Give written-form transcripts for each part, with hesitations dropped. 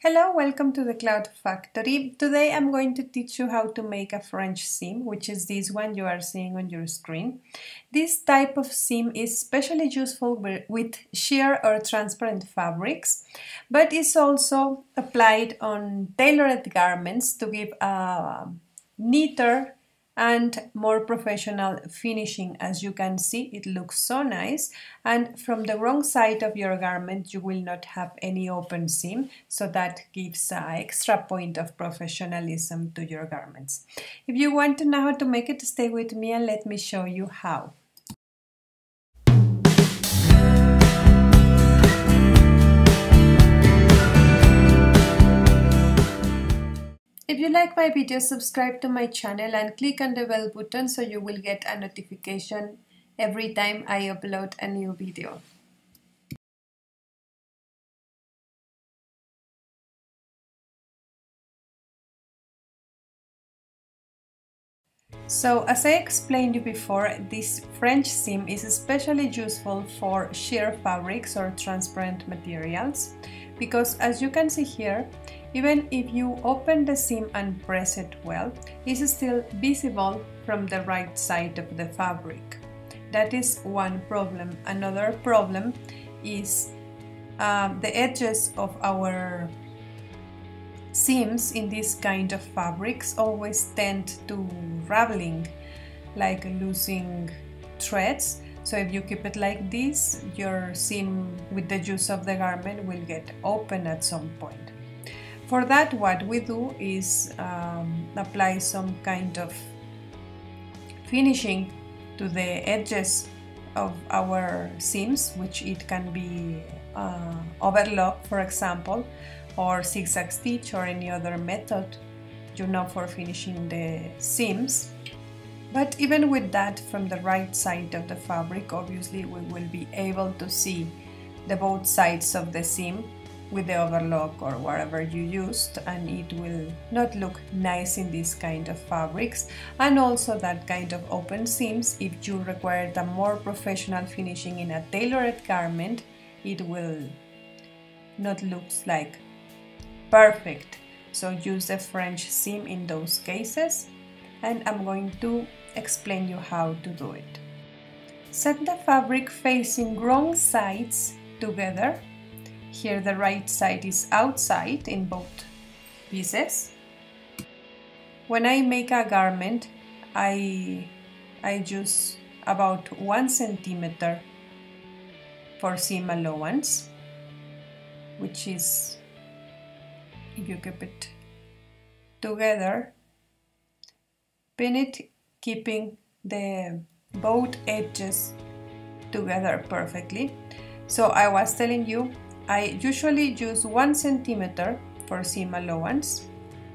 Hello, welcome to the Cloud Factory. Today I'm going to teach you how to make a French seam, which is this one you are seeing on your screen. This type of seam is especially useful with sheer or transparent fabrics, but is also applied on tailored garments to give a neater and more professional finishing. As you can see, it looks so nice, and from the wrong side of your garment you will not have any open seam, so that gives an extra point of professionalism to your garments. If you want to know how to make it, stay with me and let me show you how. If you like my video, subscribe to my channel and click on the bell button so you will get a notification every time I upload a new video. So, as I explained you before, this French seam is especially useful for sheer fabrics or transparent materials, because as you can see here, even if you open the seam and press it well, it's still visible from the right side of the fabric. That is one problem. Another problem is the edges of our seams in this kind of fabrics always tend to raveling, like losing threads. So if you keep it like this, your seam with the use of the garment will get open at some point. For that, what we do is apply some kind of finishing to the edges of our seams, which it can be overlock, for example, or zigzag stitch, or any other method, for finishing the seams. But even with that, from the right side of the fabric, obviously we will be able to see the both sides of the seam with the overlock or whatever you used, and it will not look nice in this kind of fabrics. And also that kind of open seams, if you require a more professional finishing in a tailored garment, it will not look like perfect. So use the French seam in those cases, and I'm going to explain you how to do it. Set the fabric facing wrong sides together. Here the right side is outside in both pieces. When I make a garment, I use about 1 centimeter for seam allowance, which is, if you keep it together, pin it, keeping the both edges together perfectly. So I was telling you, I usually use 1 centimeter for seam allowance,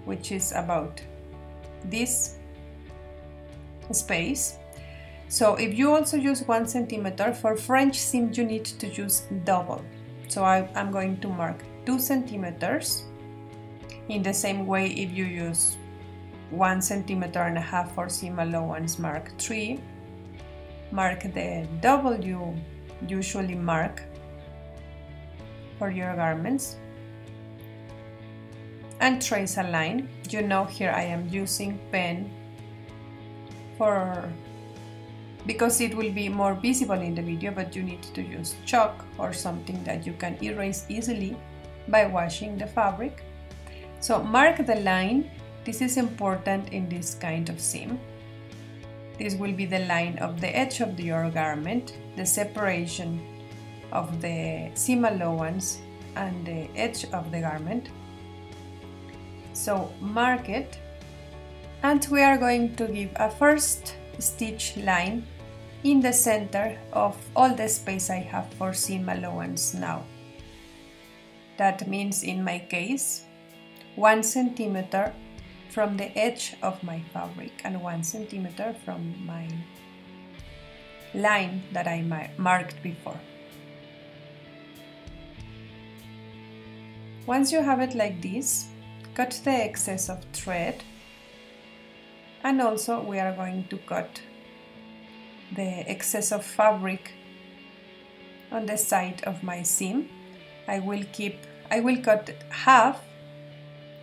which is about this space. So if you also use 1 centimeter for French seam, you need to use double. So I'm going to mark 2 centimeters. In the same way, if you use 1.5 centimeters for seam allowance, mark 3. Mark the double you usually mark for your garments, and trace a line. Here I am using pen because it will be more visible in the video, but you need to use chalk or something that you can erase easily by washing the fabric. So mark the line. This is important in this kind of seam. This will be the line of the edge of your garment, the separation of the seam allowance and the edge of the garment. So mark it, and we are going to give a first stitch line in the center of all the space I have for seam allowance now. That means in my case 1 centimeter from the edge of my fabric and 1 centimeter from my line that I marked before. Once you have it like this, cut the excess of thread, and also we are going to cut the excess of fabric on the side of my seam. I will cut half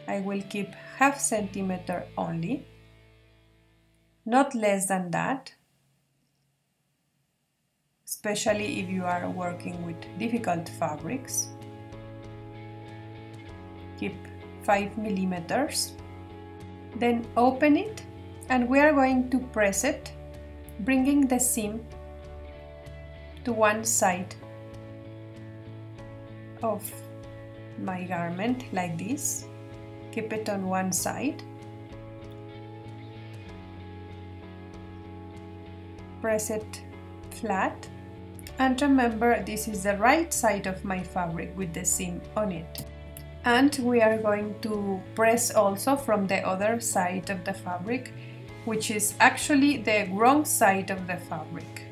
I will keep ½ centimeter only, not less than that, especially if you are working with difficult fabrics. Keep 5 millimeters, then open it, and we are going to press it, bringing the seam to one side of my garment like this. Keep it on one side, press it flat, and remember this is the right side of my fabric with the seam on it. And we are going to press also from the other side of the fabric, which is actually the wrong side of the fabric.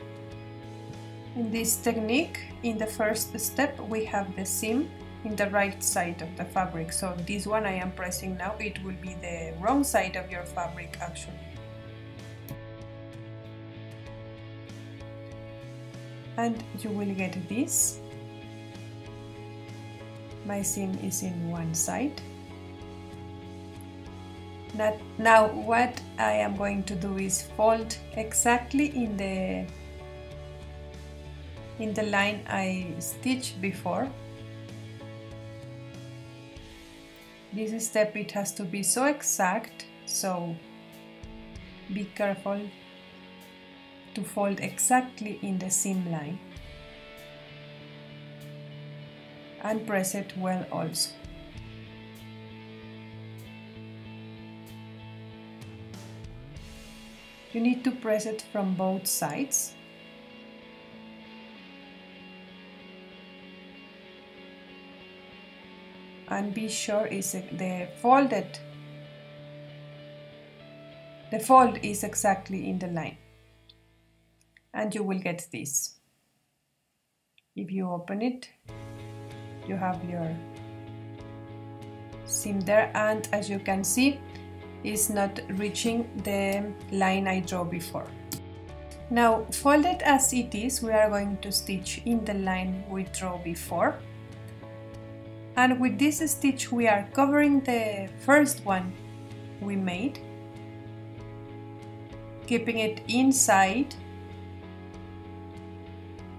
In this technique, in the first step, we have the seam in the right side of the fabric. So this one I am pressing now, it will be the wrong side of your fabric actually. And you will get this. My seam is in one side. Now what I am going to do is fold exactly in the line I stitched before. This step, it has to be so exact, so be careful to fold exactly in the seam line and press it well also. You need to press it from both sides. And be sure is the fold is exactly in the line, and you will get this. If you open it, you have your seam there, and as you can see, it's not reaching the line I drew before. Now, folded as it is, we are going to stitch in the line we drew before. And with this stitch we are covering the first one we made, keeping it inside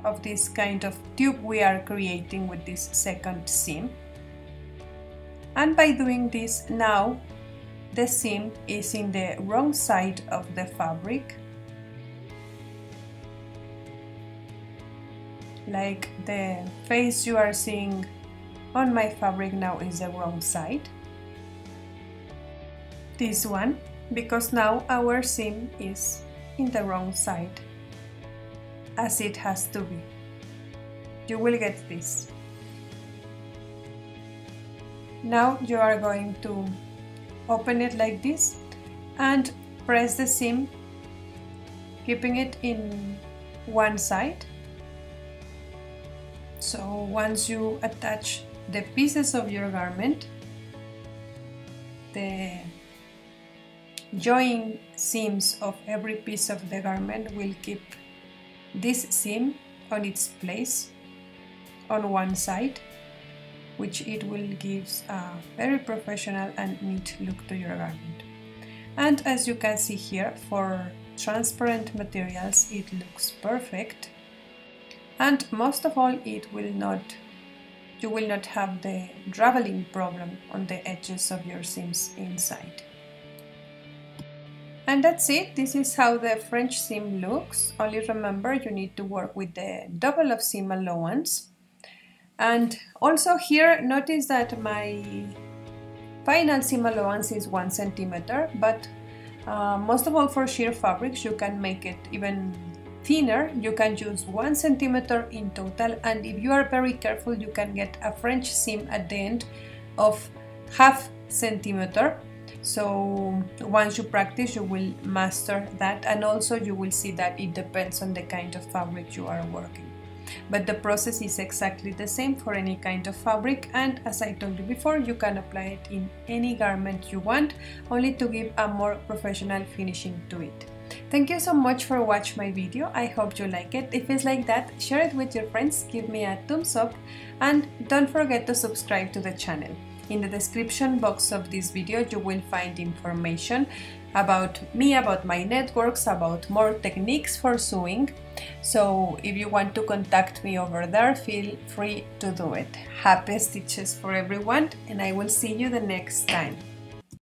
of this kind of tube we are creating with this second seam. And by doing this, now the seam is in the wrong side of the fabric, like the face you are seeing on my fabric now is the wrong side. This one, because now our seam is in the wrong side, as it has to be. You will get this. Now you are going to open it like this and press the seam, keeping it in one side. So once you attach the pieces of your garment, the join seams of every piece of the garment will keep this seam on its place on one side, which it will give a very professional and neat look to your garment. And as you can see here, for transparent materials it looks perfect, and most of all you will not have the raveling problem on the edges of your seams inside. And that's it. This is how the French seam looks. Only remember, you need to work with the double of seam allowance. And also here, notice that my final seam allowance is 1 centimeter, but most of all for sheer fabrics you can make it even thinner. You can use 1 centimeter in total, and if you are very careful you can get a French seam at the end of ½ centimeter. So once you practice you will master that, and also you will see that it depends on the kind of fabric you are working. But the process is exactly the same for any kind of fabric, and as I told you before, you can apply it in any garment you want, only to give a more professional finishing to it. Thank you so much for watching my video. I hope you like it. If it's like that, share it with your friends, give me a thumbs up, and don't forget to subscribe to the channel. In the description box of this video you will find information about me, about my networks, about more techniques for sewing. So if you want to contact me over there, feel free to do it. Happy stitches for everyone, and I will see you the next time.